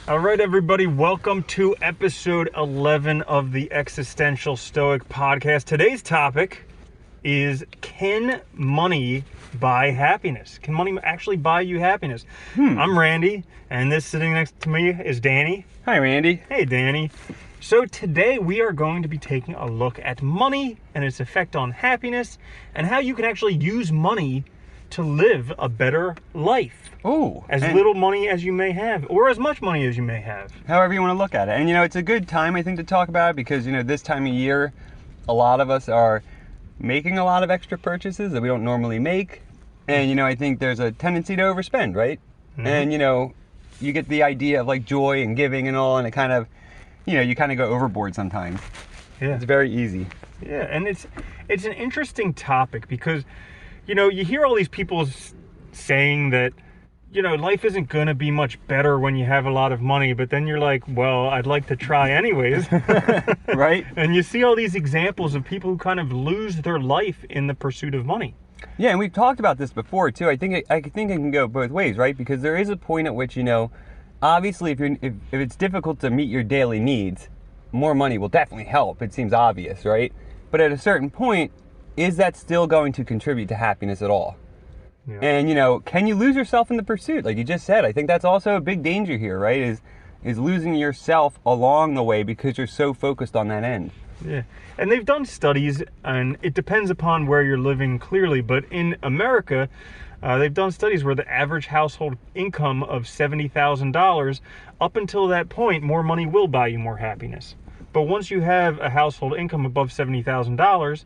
All right, everybody, welcome to episode 11 of the Existential Stoic podcast. Today's topic is, can money buy happiness? Can money actually buy you happiness? I'm Randy, and this sitting next to me is Danny. Hi, Randy. Hey, Danny. So today we are going to be taking a look at money and its effect on happiness and how you can actually use money to live a better life. Oh, As little money as you may have, or as much money as you may have. however you want to look at it. And, it's a good time, I think, to talk about it because, this time of year, a lot of us are making a lot of extra purchases that we don't normally make. And, I think there's a tendency to overspend, right? Mm-hmm. And, you get the idea of, like, joy and giving and all, and it kind of, you kind of go overboard sometimes. Yeah. It's very easy. Yeah, and it's an interesting topic because, you hear all these people saying that, life isn't going to be much better when you have a lot of money, but then you're like, well, I'd like to try anyways. Right? And you see all these examples of people who kind of lose their life in the pursuit of money. Yeah, and we've talked about this before too. I think it can go both ways, right? Because there is a point at which, obviously if it's difficult to meet your daily needs, more money will definitely help. It seems obvious, right? But at a certain point, is that still going to contribute to happiness at all? Yeah. And, can you lose yourself in the pursuit? Like you just said, I think that's also a big danger here, right? Is losing yourself along the way because you're so focused on that end. Yeah, and they've done studies, and it depends upon where you're living clearly, but in America, they've done studies where the average household income of $70,000, up until that point, more money will buy you more happiness. But once you have a household income above $70,000,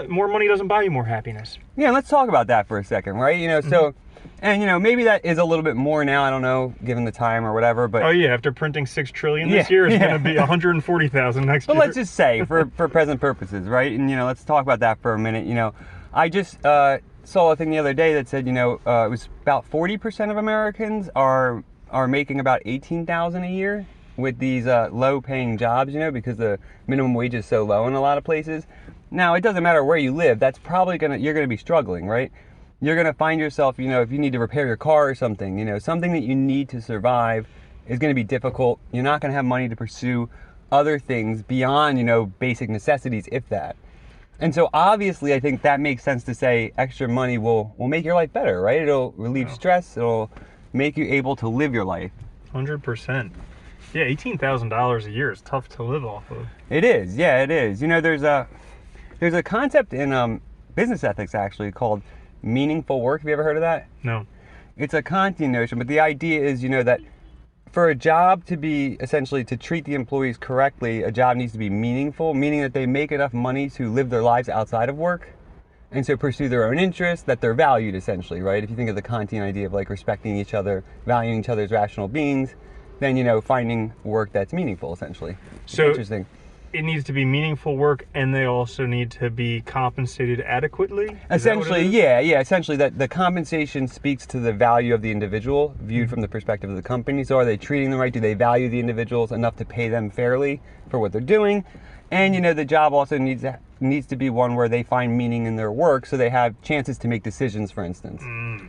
more money doesn't buy you more happiness. Yeah, let's talk about that for a second, right? So, and maybe that is a little bit more now, I don't know, given the time or whatever, but... Oh yeah, after printing $6 trillion this year, it's going to be 140,000 next year. But let's just say, for present purposes, right? And, let's talk about that for a minute. I just saw a thing the other day that said, it was about 40% of Americans are making about $18,000 a year with these low-paying jobs, because the minimum wage is so low in a lot of places. Now, it doesn't matter where you live. That's probably you're going to be struggling, right? You're going to find yourself, if you need to repair your car or something, something that you need to survive is going to be difficult. You're not going to have money to pursue other things beyond, basic necessities, if that. And so obviously, I think that makes sense to say extra money will make your life better, right? It'll relieve stress. It'll make you able to live your life. 100%. Yeah, $18,000 a year is tough to live off of. It is. Yeah, it is. There's a concept in business ethics, actually, called meaningful work. Have you ever heard of that? No. It's a Kantian notion, but the idea is, that for a job to be, essentially, to treat the employees correctly, a job needs to be meaningful, meaning that they make enough money to live their lives outside of work, and so pursue their own interests, that they're valued, essentially, right? If you think of the Kantian idea of, like, respecting each other, valuing each other as rational beings, then, finding work that's meaningful, essentially. So interesting. It needs to be meaningful work, and they also need to be compensated adequately? Essentially, yeah. Essentially, that the compensation speaks to the value of the individual viewed from the perspective of the company. So are they treating them right? Do they value the individuals enough to pay them fairly for what they're doing? And, the job also needs to be one where they find meaning in their work, so they have chances to make decisions, for instance,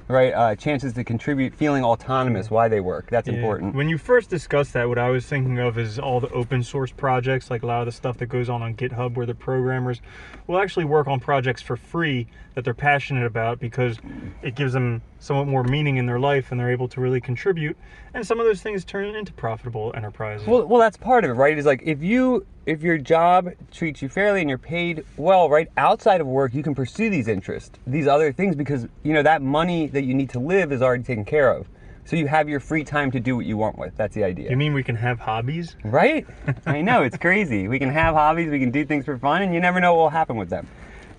right? Chances to contribute, feeling autonomous why they work. That's important. When you first discussed that, what I was thinking of is all the open source projects, like a lot of the stuff that goes on GitHub, where the programmers will actually work on projects for free that they're passionate about because it gives them somewhat more meaning in their life and they're able to really contribute. And some of those things turn into profitable enterprises. Well, that's part of it, right? Is like if your job treats you fairly and you're paid well, right, outside of work, you can pursue these interests, these other things, because, that money that you need to live is already taken care of. So you have your free time to do what you want with. That's the idea. You mean we can have hobbies? Right? I know, it's crazy. We can have hobbies, we can do things for fun, and you never know what will happen with them.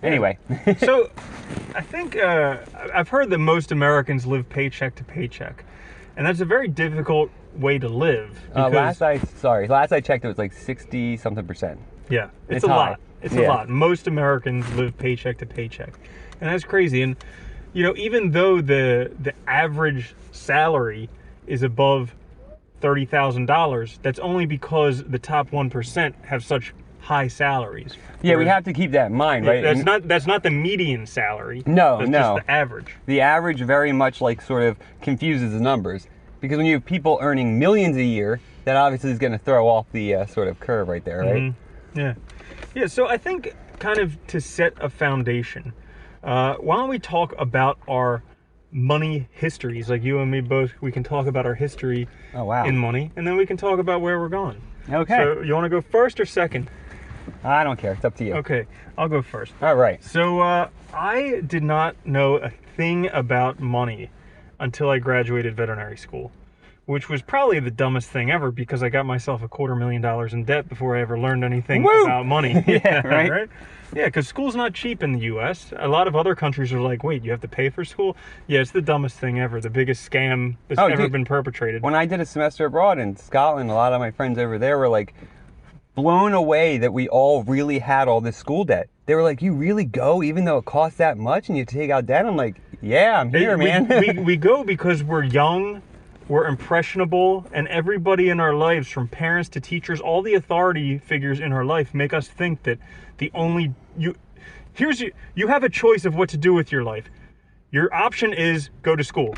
Anyway. So, I think I've heard that most Americans live paycheck to paycheck. And that's a very difficult way to live. Last I checked, it was like 60-something%. Yeah, it's a high. lot. It's a lot. Most Americans live paycheck to paycheck. And that's crazy. And, even though the average salary is above $30,000, that's only because the top 1% have such high salaries. Yeah, we have to keep that in mind, right? That's not the median salary. No, that's no. just the average. The average very much like sort of confuses the numbers. Because when you have people earning millions a year, that obviously is going to throw off the sort of curve right there, right? Mm-hmm. Yeah. Yeah, so I think kind of to set a foundation, why don't we talk about our money histories? Like you and me both, we can talk about our history in money, and then we can talk about where we're going. Okay. So you want to go first or second? I don't care. It's up to you. Okay, I'll go first. All right. So I did not know a thing about money until I graduated veterinary school, which was probably the dumbest thing ever because I got myself $250,000 in debt before I ever learned anything about money. Yeah, right? Yeah, because school's not cheap in the U.S. A lot of other countries are like, wait, you have to pay for school? Yeah, it's the dumbest thing ever, the biggest scam that's ever been perpetrated. When I did a semester abroad in Scotland, a lot of my friends over there were like blown away that we all really had all this school debt. They were like, you really go even though it costs that much and you take out debt? I'm like, yeah, I'm here, man. We go because we're young, we're impressionable, and everybody in our lives, from parents to teachers, all the authority figures in our life make us think that you have a choice of what to do with your life. Your option is go to school.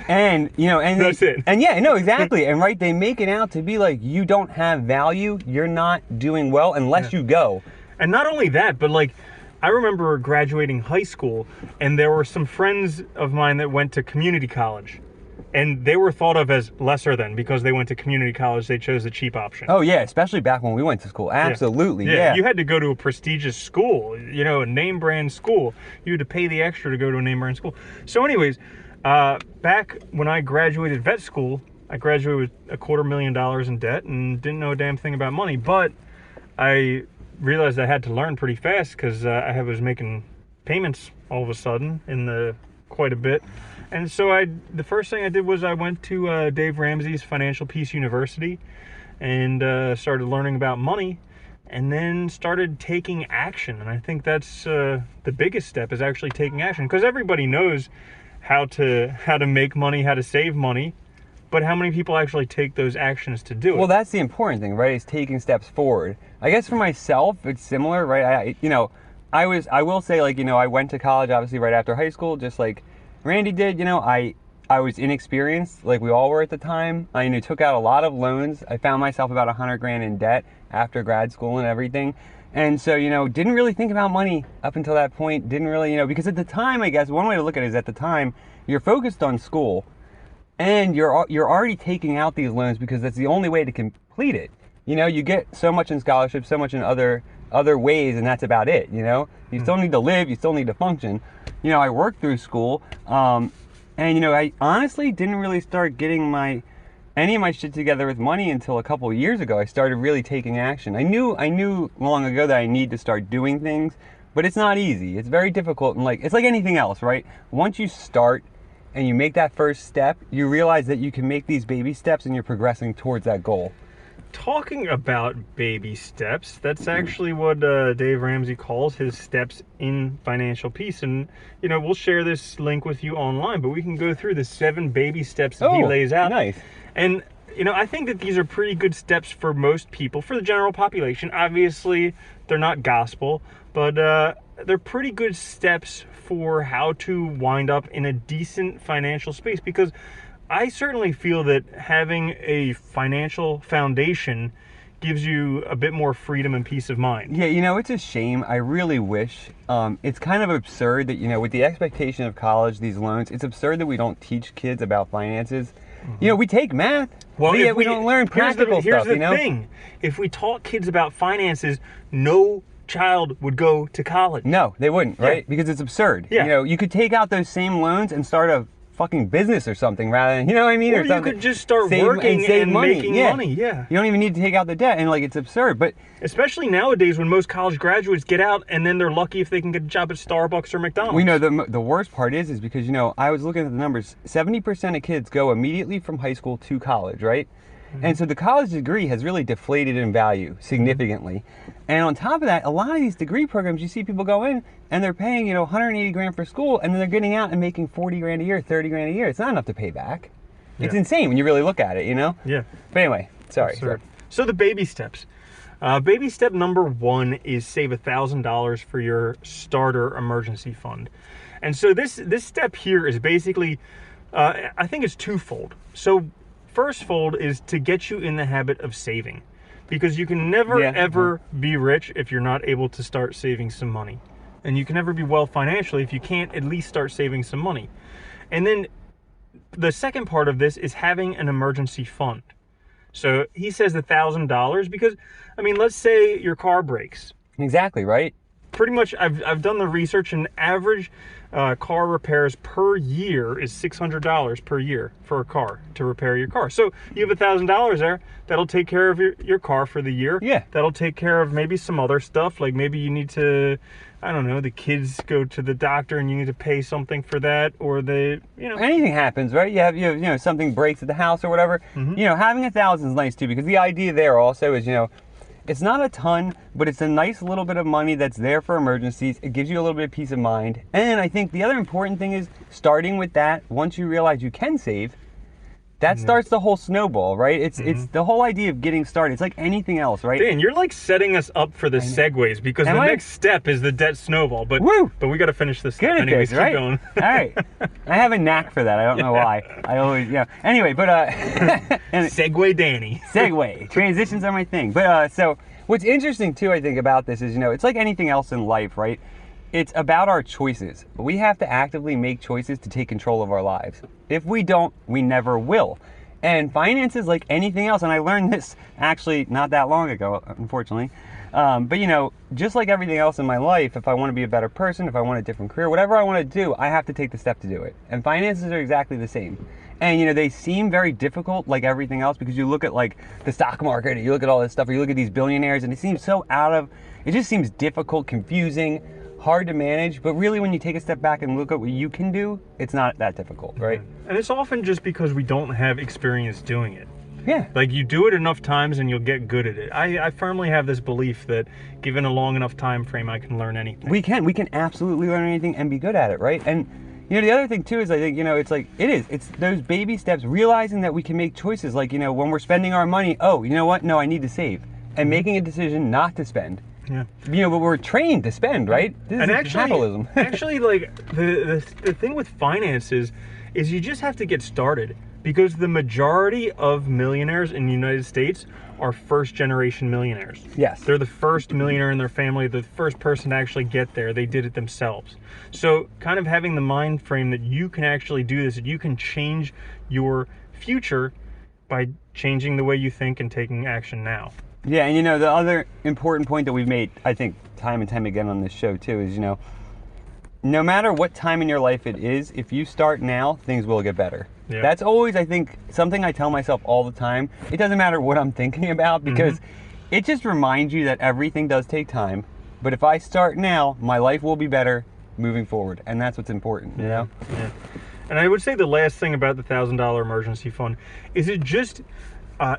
And, and that's it. And yeah, no, exactly. And right, they make it out to be like, you don't have value, you're not doing well unless you go. And not only that, but like, I remember graduating high school, and there were some friends of mine that went to community college. And they were thought of as lesser than because they went to community college. They chose the cheap option. Oh, yeah, especially back when we went to school. Absolutely, yeah. You had to go to a prestigious school, a name brand school. You had to pay the extra to go to a name brand school. So anyways, back when I graduated vet school, I graduated with $250,000 in debt and didn't know a damn thing about money. But I realized I had to learn pretty fast because I was making payments all of a sudden in quite a bit. And so the first thing I did was I went to Dave Ramsey's Financial Peace University and started learning about money, and then started taking action. And I think that's the biggest step, is actually taking action, because everybody knows how to make money, how to save money, but how many people actually take those actions to do it? Well, that's the important thing, right? Is taking steps forward. I guess for myself, it's similar, right? I will say, like, I went to college obviously right after high school, just like Randy did. I was inexperienced, like we all were at the time. I took out a lot of loans. I found myself about $100,000 in debt after grad school and everything. And so, didn't really think about money up until that point. Didn't really, because at the time, I guess one way to look at it is at the time, you're focused on school and you're already taking out these loans because that's the only way to complete it. You get so much in scholarships, so much in other ways, and that's about it. You still need to live, you still need to function. I worked through school, and I honestly didn't really start getting any of my shit together with money until a couple of years ago. I started really taking action. I knew long ago that I need to start doing things, but it's not easy. It's very difficult, and it's like anything else, right? Once you start and you make that first step, you realize that you can make these baby steps and you're progressing towards that goal. Talking about baby steps, that's actually what Dave Ramsey calls his steps in financial peace. And, we'll share this link with you online, but we can go through the 7 baby steps that he lays out. Nice. And, I think that these are pretty good steps for most people, for the general population. Obviously, they're not gospel, but they're pretty good steps for how to wind up in a decent financial space, because I certainly feel that having a financial foundation gives you a bit more freedom and peace of mind. Yeah, it's a shame. I really wish. It's kind of absurd that, with the expectation of college, these loans, it's absurd that we don't teach kids about finances. Mm-hmm. We take math, but yet we don't learn practical stuff. Here's the thing. If we taught kids about finances, no child would go to college. No, they wouldn't, right? Because it's absurd. Yeah. You could take out those same loans and start a fucking business or something rather than, or you could just start working and making money. Yeah. You don't even need to take out the debt, and it's absurd. But especially nowadays when most college graduates get out and then they're lucky if they can get a job at Starbucks or McDonald's. We know the worst part is because, I was looking at the numbers, 70% of kids go immediately from high school to college, right? Mm-hmm. And so the college degree has really deflated in value significantly. Mm-hmm. And on top of that, a lot of these degree programs, you see people go in and they're paying, $180,000 for school, and then they're getting out and making $40,000 a year, $30,000 a year. It's not enough to pay back. Yeah. It's insane when you really look at it, Yeah. But anyway, sorry. So the baby steps. Baby step number 1 is save $1,000 for your starter emergency fund. And so this step here is basically, I think it's twofold. So first fold is to get you in the habit of saving, because you can never ever be rich if you're not able to start saving some money, and you can never be well financially if you can't at least start saving some money. And then the second part of this is having an emergency fund. So he says $1,000 because, I mean, let's say your car breaks. Exactly, right? Pretty much, I've done the research, and average car repairs per year is $600 per year for a car, to repair your car. So you have $1,000 there. That'll take care of your car for the year. Yeah. That'll take care of maybe some other stuff, like maybe you need to, I don't know, the kids go to the doctor and you need to pay something for that, or anything happens, right? You have something breaks at the house or whatever. Having 1,000 is nice too, because the idea there also is, it's not a ton, but it's a nice little bit of money that's there for emergencies. It gives you a little bit of peace of mind. And I think the other important thing is starting with that. Once you realize you can save, that starts the whole snowball, right? It's the whole idea of getting started. It's like anything else, right? Dan, you're like setting us up for the segues, because the next step is the debt snowball. But we got to finish this Good step. Anyways, right? keep going. All right. I have a knack for that. I don't know why. I always, Anyway, but Segue Danny. Segue. Transitions are my thing. But so what's interesting too, I think, about this is, it's like anything else in life, right? It's about our choices. We have to actively make choices to take control of our lives. If we don't, we never will. And finances, like anything else, and I learned this actually not that long ago, unfortunately. But just like everything else in my life, if I want to be a better person, if I want a different career, whatever I want to do, I have to take the step to do it. And finances are exactly the same. And they seem very difficult, like everything else, because you look at like the stock market, and you look at all this stuff, or you look at these billionaires, and it seems so it just seems difficult, confusing, hard to manage. But really, when you take a step back and look at what you can do, it's not that difficult, right? And it's often just because we don't have experience doing it. Yeah. Like, you do it enough times and you'll get good at it. I firmly have this belief that given a long enough time frame, I can learn anything. We can absolutely learn anything and be good at it, right? And the other thing too is, I think, it's those baby steps, realizing that we can make choices. Like, when we're spending our money, you know what? No, I need to save, and making a decision not to spend. Yeah. But we're trained to spend, right? This is capitalism. Actually, like, the thing with finances is you just have to get started, because the majority of millionaires in the United States are first-generation millionaires. Yes. They're the first millionaire in their family, the first person to actually get there. They did it themselves. So kind of having the mind frame that you can actually do this, that you can change your future by changing the way you think and taking action now. Yeah, and the other important point that we've made, I think, time and time again on this show too, is, no matter what time in your life it is, if you start now, things will get better. Yeah. That's always, I think, something I tell myself all the time. It doesn't matter what I'm thinking about, because it just reminds you that everything does take time. But if I start now, my life will be better moving forward. And that's what's important, you know? Yeah. And I would say the last thing about the $1,000 emergency fund is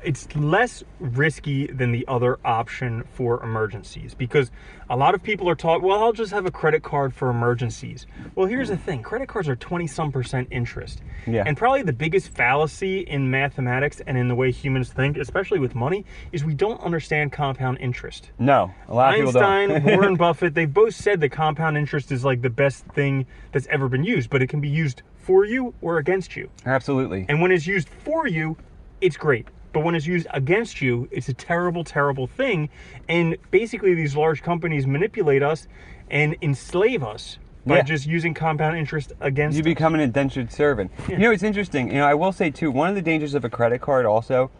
it's less risky than the other option for emergencies, because a lot of people are taught, well, I'll just have a credit card for emergencies. Well, here's the thing. Credit cards are 20-some% interest. Yeah. And probably the biggest fallacy in mathematics and in the way humans think, especially with money, is we don't understand compound interest. No, a lot of people don't. Einstein, Warren Buffett, they've both said that compound interest is like the best thing that's ever been used, but it can be used for you or against you. Absolutely. And when it's used for you, it's great. But when it's used against you, it's a terrible, terrible thing. And basically, these large companies manipulate us and enslave us by just using compound interest against us. You become an indentured servant. Yeah. It's interesting. I will say, too, one of the dangers of a credit card also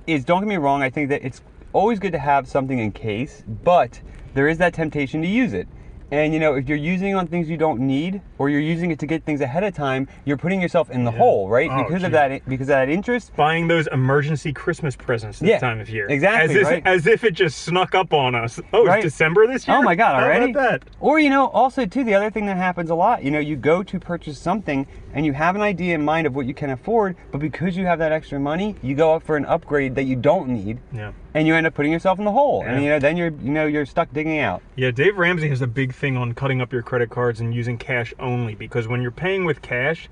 is, don't get me wrong, I think that it's always good to have something in case, but there is that temptation to use it. And, if you're using it on things you don't need, or you're using it to get things ahead of time, you're putting yourself in the hole, right? Because of that interest. Buying those emergency Christmas presents this time of year. Exactly, as if it just snuck up on us. Oh, it's December this year? Oh my God, already? How about that? Or, also, too, the other thing that happens a lot, you go to purchase something, and you have an idea in mind of what you can afford, but because you have that extra money, you go up for an upgrade that you don't need. Yeah. And you end up putting yourself in the hole. Yeah. And then you're stuck digging out. Yeah, Dave Ramsey has a big thing on cutting up your credit cards and using cash only, because when you're paying with cash,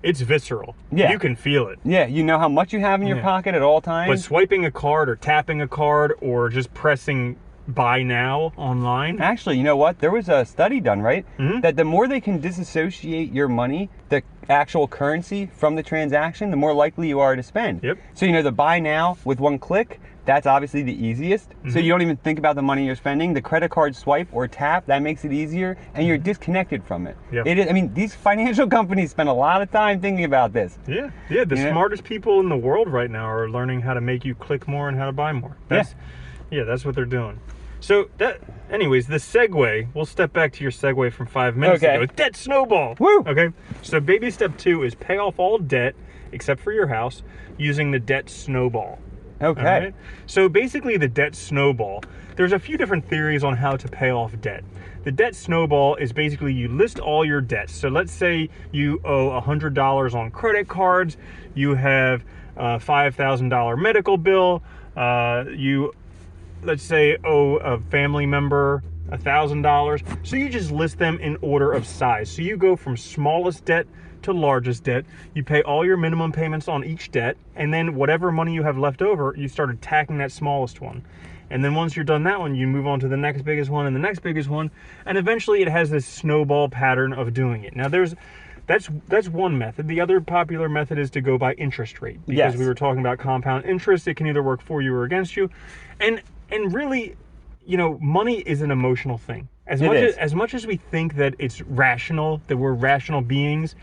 it's visceral. Yeah. You can feel it. Yeah, you know how much you have in your pocket at all times. But swiping a card or tapping a card or just pressing buy now online. Actually, you know what? There was a study done, right? Mhm. That the more they can disassociate your money, the actual currency, from the transaction, the more likely you are to spend. Yep. So, the buy now with one click, that's obviously the easiest. So you don't even think about the money you're spending. The credit card swipe or tap, that makes it easier, and you're disconnected from it. Yeah. It is, I mean, these financial companies spend a lot of time thinking about this. Yeah. The Yeah. smartest people in the world right now are learning how to make you click more and how to buy more. That's what they're doing. So anyways, the segue, we'll step back to your segue from 5 minutes Okay. ago. Debt snowball. Woo! Okay. So baby step 2 is pay off all debt, except for your house, using the debt snowball. Okay. All right? So basically the debt snowball, there's a few different theories on how to pay off debt. The debt snowball is basically you list all your debts. So let's say you owe $100 on credit cards, you have a $5,000 medical bill, you, let's say, owe a family member $1,000. So you just list them in order of size. So you go from smallest debt to largest debt. You pay all your minimum payments on each debt, and then whatever money you have left over, you start attacking that smallest one. And then once you're done that one, you move on to the next biggest one and the next biggest one, and eventually it has this snowball pattern of doing it. Now that's one method. The other popular method is to go by interest rate, because Yes. we were talking about compound interest. It can either work for you or against you, and really, money is an emotional thing. As much as we think that it's rational, that we're rational beings,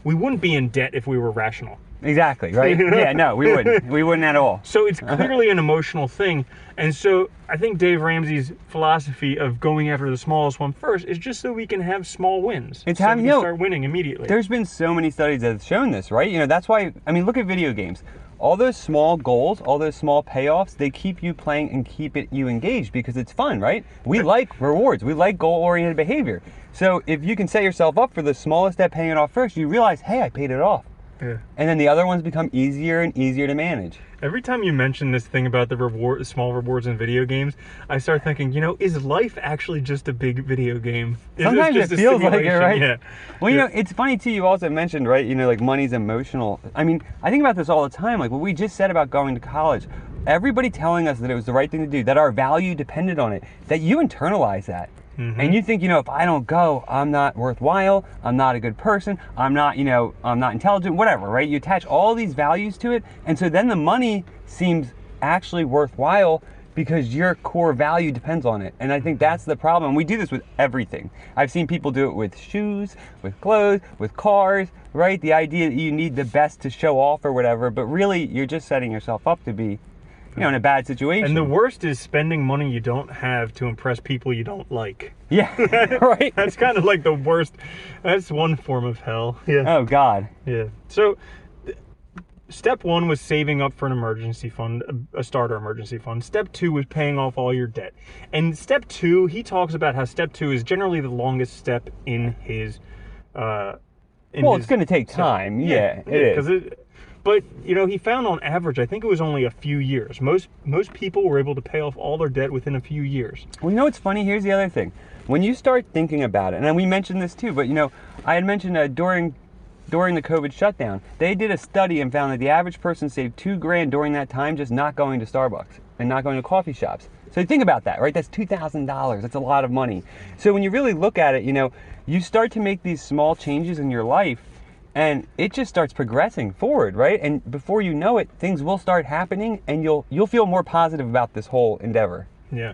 we wouldn't be in debt if we were rational. Exactly, right? Yeah, no, we wouldn't. We wouldn't at all. So it's clearly an emotional thing. And so I think Dave Ramsey's philosophy of going after the smallest one first is just so we can have small wins. It's so having, we can start winning immediately. There's been so many studies that have shown this, right? That's why, look at video games. All those small goals, all those small payoffs, they keep you playing and keep you engaged because it's fun, right? We like rewards. We like goal-oriented behavior. So if you can set yourself up for the smallest step, paying it off first, you realize, hey, I paid it off. Yeah. And then the other ones become easier and easier to manage. Every time you mention this thing about the small rewards in video games, I start thinking, is life actually just a big video game? Sometimes it feels like it, right? Yeah. Well, it's funny too, you also mentioned, right, like money's emotional. I think about this all the time, like what we just said about going to college. Everybody telling us that it was the right thing to do, that our value depended on it, that you internalize that. Mm-hmm. And you think, if I don't go, I'm not worthwhile, I'm not a good person, I'm not intelligent, whatever, right? You attach all these values to it, and so then the money seems actually worthwhile because your core value depends on it. And I think that's the problem. We do this with everything. I've seen people do it with shoes, with clothes, with cars, right? The idea that you need the best to show off or whatever, but really you're just setting yourself up to be in a bad situation. And the worst is spending money you don't have to impress people you don't like. Yeah, right? That's kind of like the worst. That's one form of hell. Yeah. Oh, God. Yeah. So step 1 was saving up for an emergency fund, a starter emergency fund. Step 2 was paying off all your debt. And step 2, he talks about how step 2 is generally the longest step in his... it's going to take time. Yeah, it is. But, he found on average, I think it was only a few years. Most people were able to pay off all their debt within a few years. Well, what's funny? Here's the other thing. When you start thinking about it, and we mentioned this too, but, I had mentioned during the COVID shutdown, they did a study and found that the average person saved $2,000 during that time just not going to Starbucks and not going to coffee shops. So think about that, right? That's $2,000. That's a lot of money. So when you really look at it, you start to make these small changes in your life, and it just starts progressing forward, right? And before you know it, things will start happening, and you'll feel more positive about this whole endeavor. Yeah.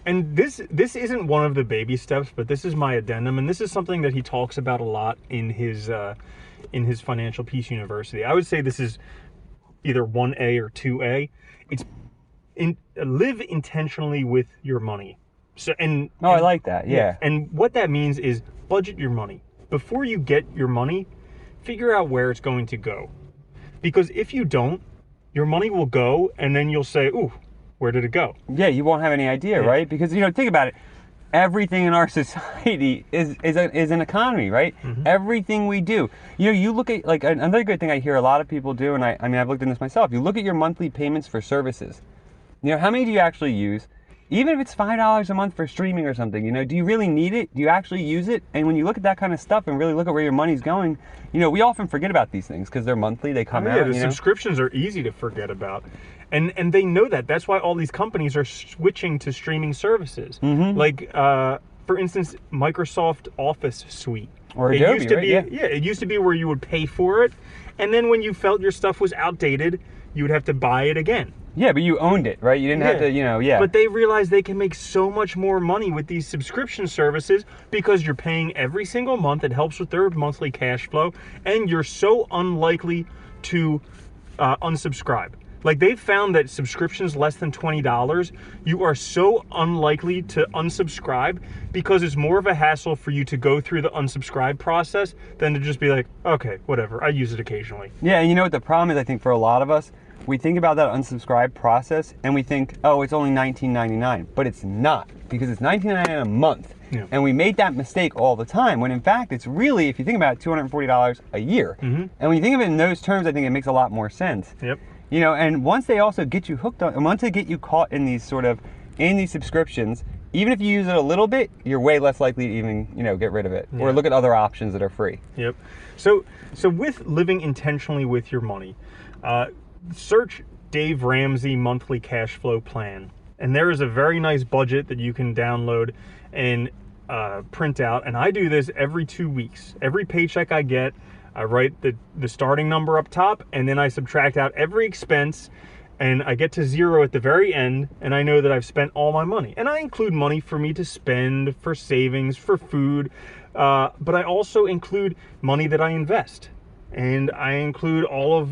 And this isn't one of the baby steps, but this is my addendum, and this is something that he talks about a lot in his Financial Peace University. I would say this is either 1A or 2A. It's live intentionally with your money. So I like that. Yeah. And what that means is budget your money. Before you get your money, figure out where it's going to go. Because if you don't, your money will go, and then you'll say, ooh, where did it go? Yeah, you won't have any idea, right? Because, think about it. Everything in our society is an economy, right? Mm-hmm. Everything we do. You look at, like, another good thing I hear a lot of people do, and I've looked into this myself. You look at your monthly payments for services. How many do you actually use? Even if it's $5 a month for streaming or something, do you really need it? Do you actually use it? And when you look at that kind of stuff and really look at where your money's going, we often forget about these things because they're monthly, they come out. The subscriptions are easy to forget about. And they know that. That's why all these companies are switching to streaming services. Like, for instance, Microsoft Office Suite. Or Adobe, it used to right? be, Yeah. it used to be where you would pay for it, and then when you felt your stuff was outdated, you would have to buy it again. Yeah, but you owned it, right? You didn't have to, yeah. But they realize they can make so much more money with these subscription services because you're paying every single month. It helps with their monthly cash flow, and you're so unlikely to unsubscribe. Like, they've found that subscriptions less than $20, you are so unlikely to unsubscribe because it's more of a hassle for you to go through the unsubscribe process than to just be like, okay, whatever, I use it occasionally. Yeah, and you know what the problem is, I think, for a lot of us? We think about that unsubscribe process and we think, oh, it's only $19.99, but it's not, because it's $19.99 a month. Yeah. And we make that mistake all the time, when in fact it's really, if you think about it, $240 a year. And when you think of it in those terms, I think it makes a lot more sense. Yep. You know, and once they also get you hooked on, and once they get you caught in these subscriptions, even if you use it a little bit, you're way less likely to even, get rid of it, or look at other options that are free. Yep. So with living intentionally with your money, search Dave Ramsey monthly cash flow plan, and there is a very nice budget that you can download and print out. And I do this every 2 weeks. Every paycheck I get, I write the starting number up top, and then I subtract out every expense, and I get to zero at the very end, and I know that I've spent all my money. And I include money for me to spend, for savings, for food, but I also include money that I invest. And I include all of,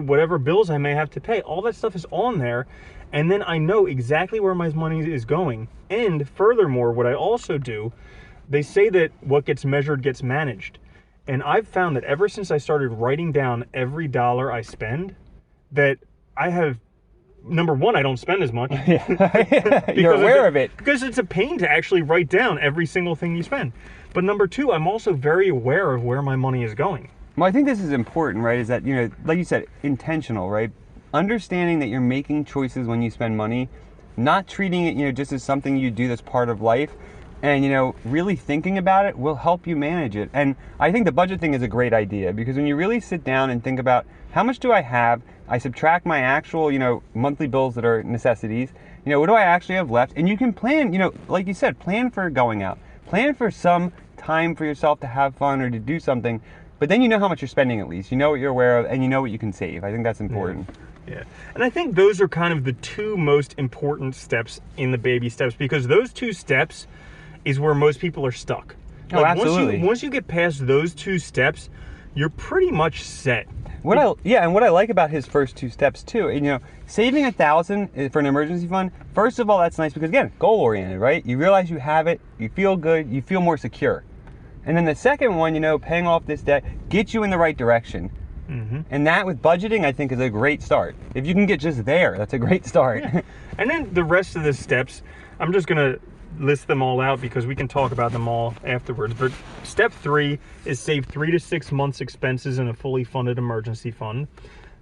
whatever bills I may have to pay. All that stuff is on there, and then I know exactly where my money is going. And furthermore, what I also do, they say that what gets measured gets managed. And I've found that ever since I started writing down every dollar I spend, that I have, number one, I don't spend as much. You're aware of it. Because it's a pain to actually write down every single thing you spend. But number two, I'm also very aware of where my money is going. Well, I think this is important, right? Is that, like you said, intentional, right? Understanding that you're making choices when you spend money, not treating it, just as something you do that's part of life. And, really thinking about it will help you manage it. And I think the budget thing is a great idea, because when you really sit down and think about how much do I have, I subtract my actual, monthly bills that are necessities, what do I actually have left? And you can plan, like you said, plan for going out, plan for some time for yourself to have fun or to do something, but then you know how much you're spending at least, you know what you're aware of, and you know what you can save. I think that's important. Yeah. And I think those are kind of the two most important steps in the baby steps, because those two steps is where most people are stuck. Oh, absolutely. Once you get past those two steps, you're pretty much set. And what I like about his first two steps too, saving $1,000 for an emergency fund, first of all, that's nice because, again, goal oriented, right? You realize you have it, you feel good, you feel more secure. And then the second one, paying off this debt gets you in the right direction. And that, with budgeting, I think is a great start. If you can get just there, that's a great start. Yeah. And then the rest of the steps, I'm just going to list them all out because we can talk about them all afterwards. But step 3 is save 3 to 6 months expenses in a fully funded emergency fund.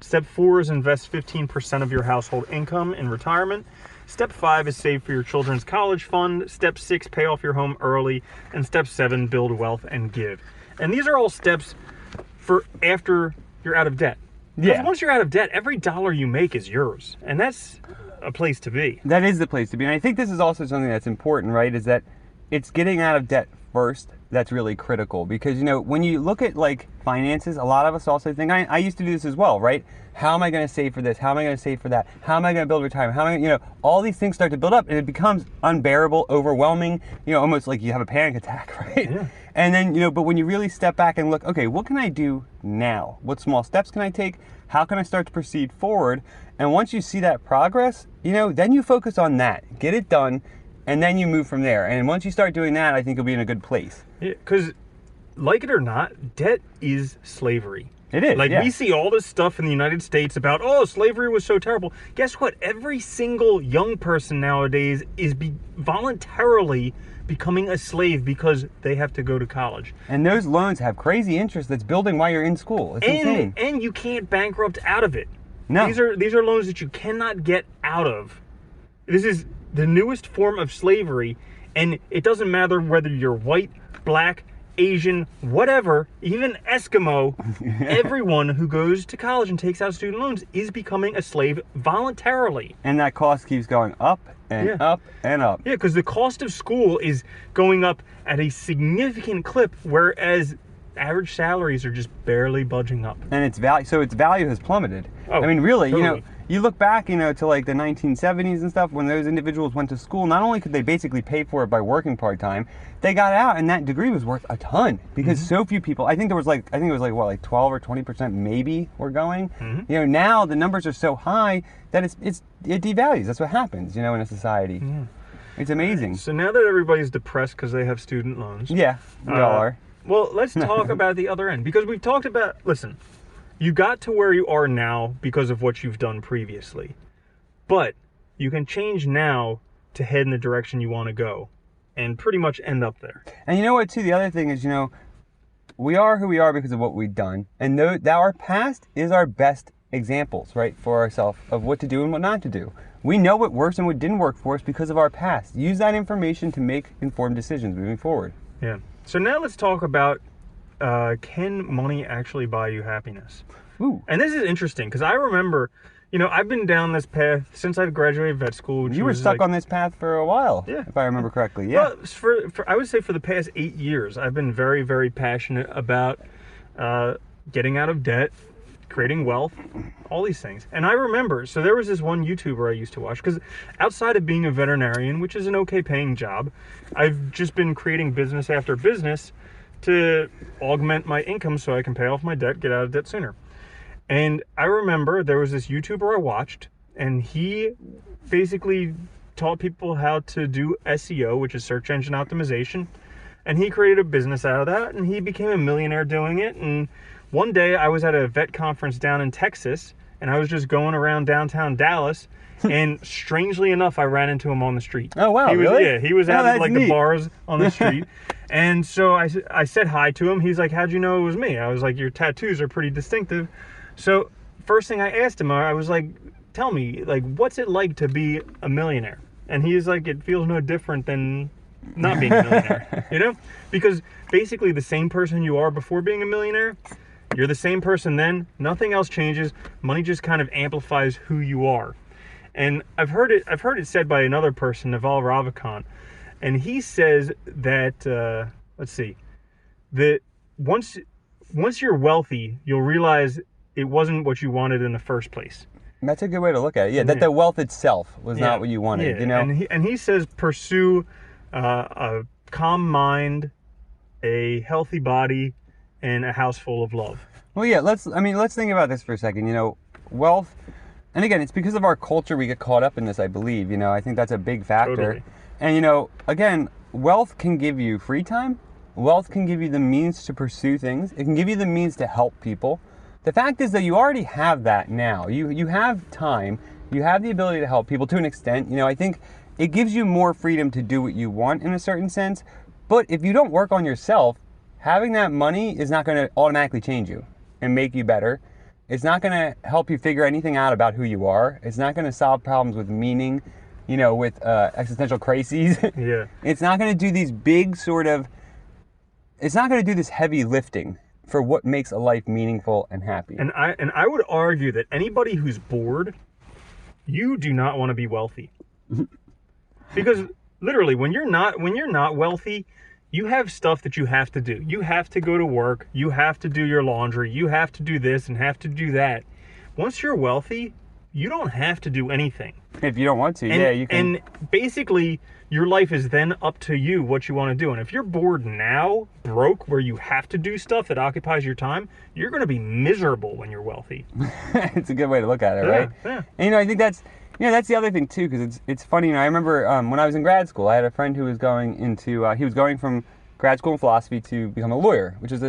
Step 4 is invest 15% of your household income in retirement. Step 5 is save for your children's college fund. Step 6, pay off your home early. And step 7, build wealth and give. And these are all steps for after you're out of debt. Yeah. Once you're out of debt, every dollar you make is yours. And that's a place to be. That is the place to be. And I think this is also something that's important, right? Is that it's getting out of debt first that's really critical. Because, when you look at finances, a lot of us also think, I used to do this as well, right? How am I going to save for this? How am I going to save for that? How am I going to build retirement? How am I, all these things start to build up and it becomes unbearable, overwhelming, almost like you have a panic attack, right? Yeah. And then, but when you really step back and look, okay, what can I do now? What small steps can I take? How can I start to proceed forward? And once you see that progress, then you focus on that, get it done, and then you move from there. And once you start doing that, I think you'll be in a good place. Yeah, because, like it or not, debt is slavery. It is. We see all this stuff in the United States about, slavery was so terrible. Guess what? Every single young person nowadays is voluntarily becoming a slave because they have to go to college. And those loans have crazy interest that's building while you're in school. It's insane. And you can't bankrupt out of it. No. These are loans that you cannot get out of. This is the newest form of slavery, and it doesn't matter whether you're white, black, Asian, whatever, even Eskimo, everyone who goes to college and takes out student loans is becoming a slave voluntarily. And that cost keeps going up and up and up. Yeah, because the cost of school is going up at a significant clip, whereas average salaries are just barely budging up. And its value has plummeted. Oh, I mean, really, totally. you look back, to like the 1970s and stuff, when those individuals went to school, not only could they basically pay for it by working part-time, they got out and that degree was worth a ton because so few people, I think it was like 12 or 20% maybe were going. Now the numbers are so high that it devalues. That's what happens, in a society. Yeah. It's amazing. So now that everybody's depressed because they have student loans. Yeah, we all are. Well, let's talk about the other end, because we've talked about, listen, you got to where you are now because of what you've done previously, but you can change now to head in the direction you want to go and pretty much end up there. And you know what, too? The other thing is, we are who we are because of what we've done, and that our past is our best examples, right, for ourselves of what to do and what not to do. We know what works and what didn't work for us because of our past. Use that information to make informed decisions moving forward. Yeah. So now let's talk about, can money actually buy you happiness? Ooh. And this is interesting because I remember, I've been down this path since I graduated vet school. Which you were stuck on this path for a while, if I remember correctly. Yeah. Well, I would say for the past 8 years, I've been very, very passionate about getting out of debt, creating wealth, all these things. And I remember, so there was this one YouTuber I used to watch, because outside of being a veterinarian, which is an okay paying job, I've just been creating business after business to augment my income so I can pay off my debt, get out of debt sooner. And I remember there was this YouTuber I watched, and he basically taught people how to do SEO, which is search engine optimization. And he created a business out of that, and he became a millionaire doing it. And one day I was at a vet conference down in Texas, and I was just going around downtown Dallas, and strangely enough, I ran into him on the street. Oh, wow, really? Yeah, he was out at like neat. the bars on the street. And so I said hi to him. He's like, how'd you know it was me? I was like, your tattoos are pretty distinctive. So first thing I asked him, I was like, tell me, like, what's it like to be a millionaire? And he's like, it feels no different than not being a millionaire, Because basically the same person you are before being a millionaire, you're the same person then. Nothing else changes. Money just kind of amplifies who you are. And I've heard it said by another person, Naval Ravikant, and he says that that once you're wealthy, you'll realize it wasn't what you wanted in the first place. That's a good way to look at it. Yeah, that the wealth itself was not what you wanted. And he says pursue a calm mind, a healthy body, and a house full of love. Well, yeah. Let's think about this for a second. Wealth, and again, it's because of our culture we get caught up in this. I believe. I think that's a big factor. Totally. And again, wealth can give you free time. Wealth can give you the means to pursue things. It can give you the means to help people. The fact is that you already have that now. You have time. You have the ability to help people to an extent. I think it gives you more freedom to do what you want in a certain sense. But if you don't work on yourself, having that money is not going to automatically change you and make you better. It's not going to help you figure anything out about who you are. It's not going to solve problems with meaning, with existential crises. Yeah. It's not going to do these big it's not going to do this heavy lifting for what makes a life meaningful and happy. And I would argue that anybody who's bored, you do not want to be wealthy. Because literally, when you're not wealthy, you have stuff that you have to do. You have to go to work, you have to do your laundry, you have to do this and have to do that. Once you're wealthy, you don't have to do anything. If you don't want to, you can. And basically, your life is then up to you what you want to do. And if you're bored now, broke, where you have to do stuff that occupies your time, you're going to be miserable when you're wealthy. It's a good way to look at it, right? Yeah. And I think that's the other thing too, because it's funny. I remember when I was in grad school, I had a friend who was going into he was going from grad school in philosophy to become a lawyer, which is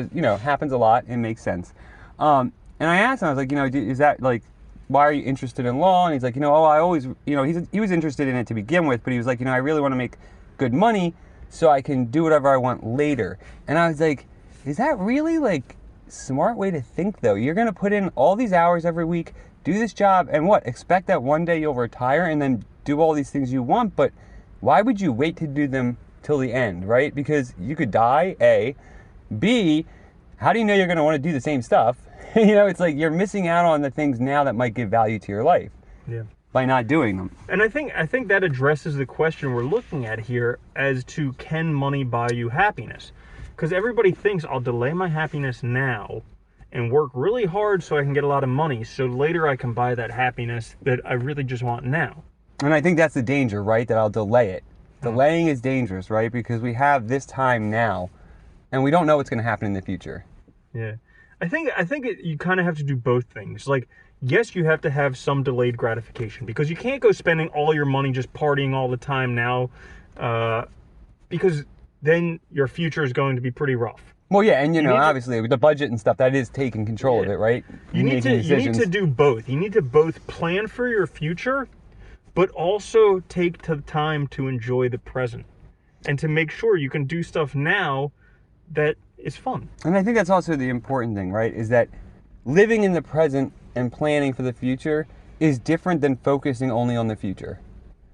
happens a lot and makes sense. And I asked him, I was like, is that like, why are you interested in law? And he's like, I always, he was interested in it to begin with, but he was like, I really want to make good money so I can do whatever I want later. And I was like, is that really like smart way to think though? You're going to put in all these hours every week, do this job, and expect that one day you'll retire and then do all these things you want, but why would you wait to do them till the end, right? Because you could die, A, B, how do you know you're going to want to do the same stuff? It's like you're missing out on the things now that might give value to your life. Yeah. By not doing them. And I think that addresses the question we're looking at here as to, can money buy you happiness? Because everybody thinks, I'll delay my happiness now and work really hard so I can get a lot of money, so later I can buy that happiness that I really just want now. And I think that's the danger, right? That I'll delay it. Delaying is dangerous, right? Because we have this time now and we don't know what's going to happen in the future. Yeah. I think you kind of have to do both things. Like, yes, you have to have some delayed gratification, because you can't go spending all your money just partying all the time now, because then your future is going to be pretty rough. Well, yeah, and obviously with the budget and stuff, that is taking control of it, right? You need to do both. You need to both plan for your future, but also take the time to enjoy the present and to make sure you can do stuff now that is fun. And I think that's also the important thing, right? Is that living in the present and planning for the future is different than focusing only on the future.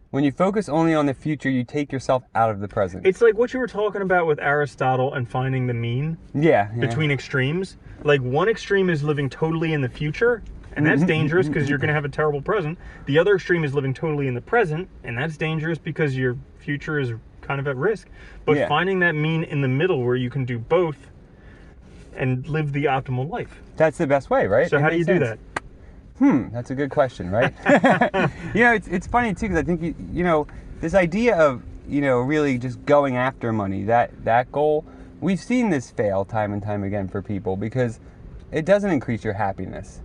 When you focus only on the future, you take yourself out of the present. It's like what you were talking about with Aristotle and finding the mean between extremes. Like, one extreme is living totally in the future, and that's dangerous because you're going to have a terrible present. The other extreme is living totally in the present, and that's dangerous because your future is kind of at risk. But finding that mean in the middle where you can do both and live the optimal life. That's the best way, right? So how do you do that? That's a good question, right? It's funny too, because I think this idea of really just going after money, that goal, we've seen this fail time and time again for people because it doesn't increase your happiness.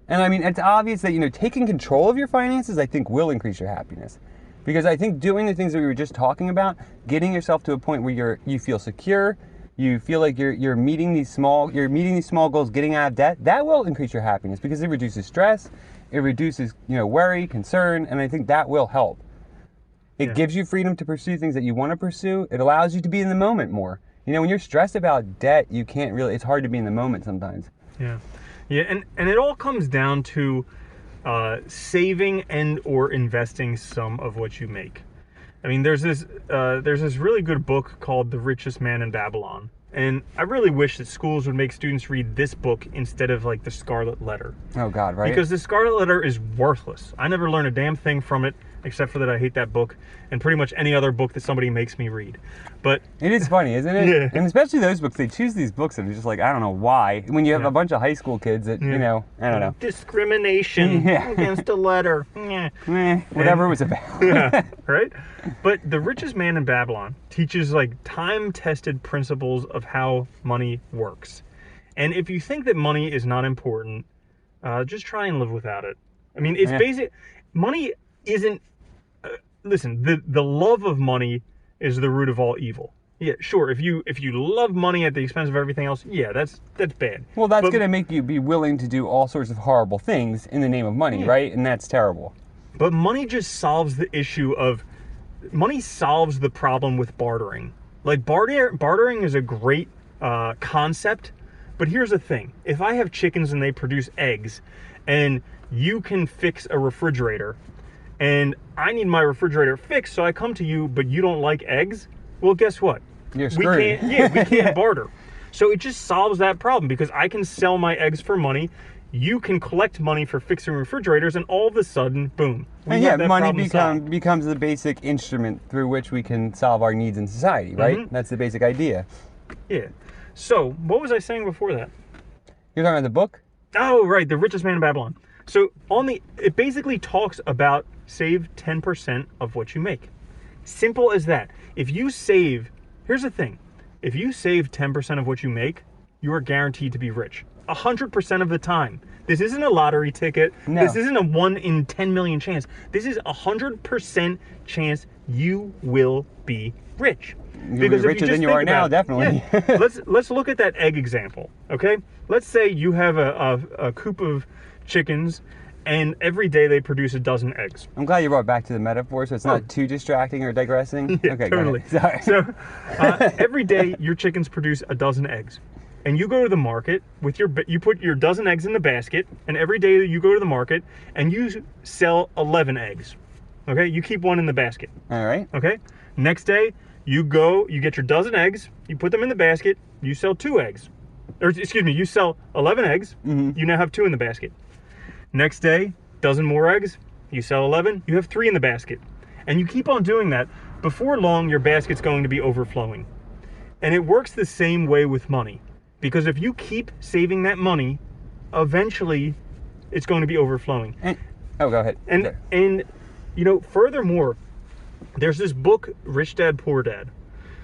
And I mean, it's obvious that taking control of your finances, I think, will increase your happiness. Because I think doing the things that we were just talking about, getting yourself to a point where you feel secure, you feel like you're meeting these small goals, getting out of debt, that will increase your happiness because it reduces stress, it reduces worry, concern, and I think that will help. It gives you freedom to pursue things that you want to pursue. It allows you to be in the moment more. When you're stressed about debt, you can't really. It's hard to be in the moment sometimes. Yeah, and it all comes down to saving and or investing some of what you make. I mean, there's this really good book called The Richest Man in Babylon. And I really wish that schools would make students read this book instead of like the Scarlet Letter. Oh God, right? Because the Scarlet Letter is worthless. I never learned a damn thing from it, except for that I hate that book and pretty much any other book that somebody makes me read. But it is funny, isn't it? Yeah. And especially those books, they choose these books that are just like, I don't know why. When you have a bunch of high school kids that, I don't know. Discrimination against a letter. Whatever it was about. Right? But The Richest Man in Babylon teaches like time-tested principles of how money works. And if you think that money is not important, just try and live without it. I mean, it's basic. Money isn't. Listen, the love of money is the root of all evil. Yeah, sure. If you love money at the expense of everything else, that's bad. Well, that's going to make you be willing to do all sorts of horrible things in the name of money, right? And that's terrible. But money just solves the issue of. Money solves the problem with bartering. Like, bartering is a great concept, but here's the thing. If I have chickens and they produce eggs, and you can fix a refrigerator, and I need my refrigerator fixed, so I come to you, but you don't like eggs, well, guess what? You're screwed. We can't barter. So it just solves that problem, because I can sell my eggs for money, you can collect money for fixing refrigerators, and all of a sudden, boom. Money becomes the basic instrument through which we can solve our needs in society, right? Mm-hmm. That's the basic idea. Yeah. So, what was I saying before that? You're talking about the book? Oh, right, The Richest Man in Babylon. So, it basically talks about save 10% of what you make. Simple as that. Here's the thing. If you save 10% of what you make, you are guaranteed to be rich. 100% of the time. This isn't a lottery ticket. No. This isn't a 1 in 10 million chance. This is 100% chance you will be rich. You'll be richer than you are now, definitely. Yeah, let's look at that egg example, okay? Let's say you have a coop of chickens, and every day they produce a dozen eggs. I'm glad you brought it back to the metaphor, so it's not too distracting or digressing. Yeah, okay, totally. Sorry. So every day your chickens produce a dozen eggs. And you go to the market you put your dozen eggs in the basket, and every day you go to the market and you sell 11 eggs. Okay? You keep one in the basket. All right. Okay? Next day, you get your dozen eggs, you put them in the basket, you sell 2 eggs. Or, excuse me, you sell 11 eggs, Mm-hmm. you now have 2 in the basket. Next day, dozen more eggs, you sell 11, you have 3 in the basket. And you keep on doing that. Before long, your basket's going to be overflowing. And it works the same way with money. Because if you keep saving that money, eventually it's going to be overflowing. Go ahead. And you know, furthermore, there's this book, Rich Dad, Poor Dad,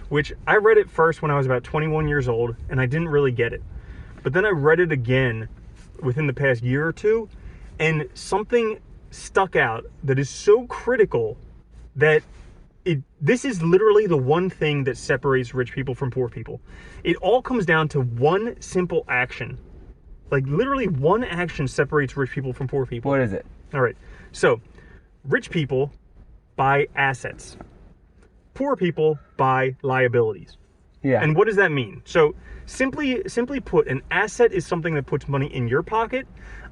which I read it first when I was about 21 years old, and I didn't really get it. But then I read it again within the past year or two, and something stuck out that is so critical that this is literally the one thing that separates rich people from poor people. It all comes down to one simple action. Like, literally one action separates rich people from poor people. What is it? All right. So, rich people buy assets. Poor people buy liabilities. Yeah. And what does that mean? So, simply put, an asset is something that puts money in your pocket.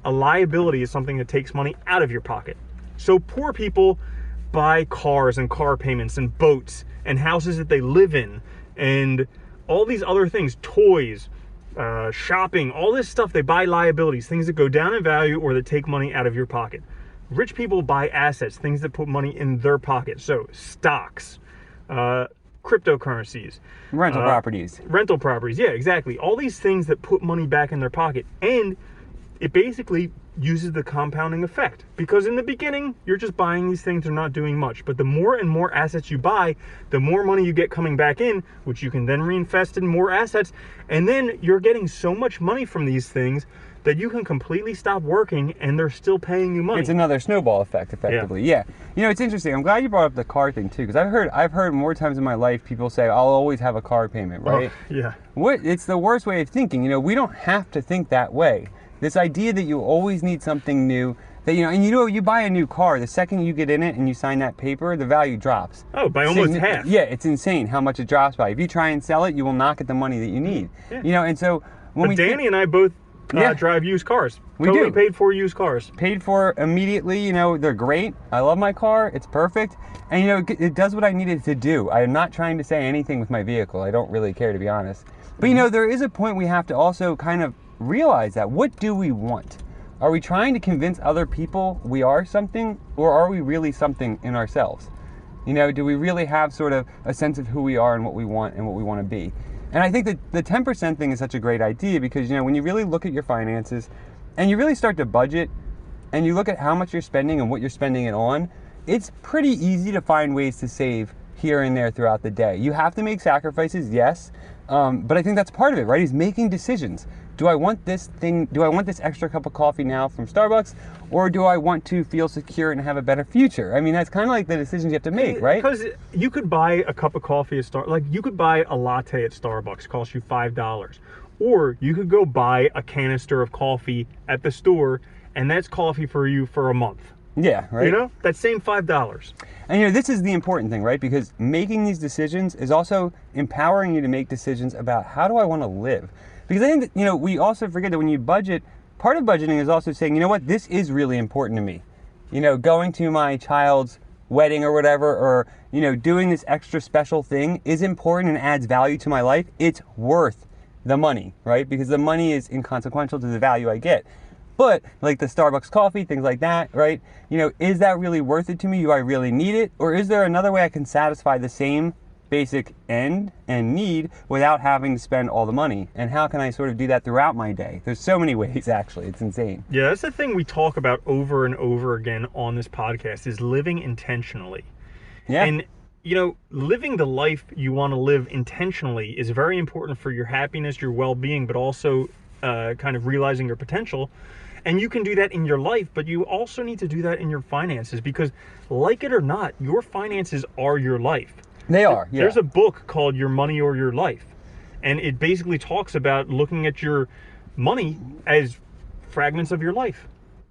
A liability is something that takes money out of your pocket. So, poor people buy cars and car payments and boats and houses that they live in and all these other things, toys, shopping, all this stuff. They buy liabilities, things that go down in value or that take money out of your pocket. Rich people buy assets, things that put money in their pocket. So stocks, cryptocurrencies, Rental properties. Rental properties, yeah, exactly. All these things that put money back in their pocket. And it basically uses the compounding effect. Because in the beginning, you're just buying these things, they're not doing much. But the more and more assets you buy, the more money you get coming back in, which you can then reinvest in more assets. And then you're getting so much money from these things that you can completely stop working and they're still paying you money. It's another snowball effect, effectively. Yeah. You know, it's interesting. I'm glad you brought up the car thing too, because I've heard more times in my life people say, "I'll always have a car payment," right? Oh, yeah. It's the worst way of thinking. You know, we don't have to think that way. This idea that you always need something new, that you buy a new car, the second you get in it and you sign that paper, the value drops. Oh, by almost half. Yeah, it's insane how much it drops by. If you try and sell it, you will not get the money that you need. Yeah. You know, and so when Danny and I both drive used cars. We totally do. paid for used cars. Paid for immediately, you know, they're great. I love my car, it's perfect. And you know, it does what I needed to do. I am not trying to say anything with my vehicle. I don't really care, to be honest. But you know, there is a point we have to also kind of realize that. What do we want? Are we trying to convince other people we are something, or are we really something in ourselves? You know, do we really have sort of a sense of who we are and what we want and what we want to be? And I think that the 10% thing is such a great idea because, you know, when you really look at your finances and you really start to budget and you look at how much you're spending and what you're spending it on, it's pretty easy to find ways to save here and there throughout the day. You have to make sacrifices, yes, but I think that's part of it, right? Is making decisions. Do I want this thing? Do I want this extra cup of coffee now from Starbucks, or do I want to feel secure and have a better future? I mean, that's kind of like the decisions you have to make, right? Because you could buy a cup of coffee at you could buy a latte at Starbucks, cost you $5, or you could go buy a canister of coffee at the store, and that's coffee for you for a month. Yeah, right. You know, that same $5. And you know, this is the important thing, right? Because making these decisions is also empowering you to make decisions about how do I want to live. Because I think that, you know, we also forget that when you budget, part of budgeting is also saying, you know what, this is really important to me. You know, going to my child's wedding or whatever, or, you know, doing this extra special thing is important and adds value to my life. It's worth the money, right? Because the money is inconsequential to the value I get. But like the Starbucks coffee, things like that, right? You know, is that really worth it to me? Do I really need it? Or is there another way I can satisfy the same basic end and need without having to spend all the money? And how can I sort of do that throughout my day? There's so many ways, actually. It's insane. Yeah, that's the thing we talk about over and over again on this podcast is living intentionally. Yeah. And, you know, living the life you want to live intentionally is very important for your happiness, your well-being, but also kind of realizing your potential. And you can do that in your life, but you also need to do that in your finances because, like it or not, your finances are your life. They are, yeah. There's a book called Your Money or Your Life, and it basically talks about looking at your money as fragments of your life.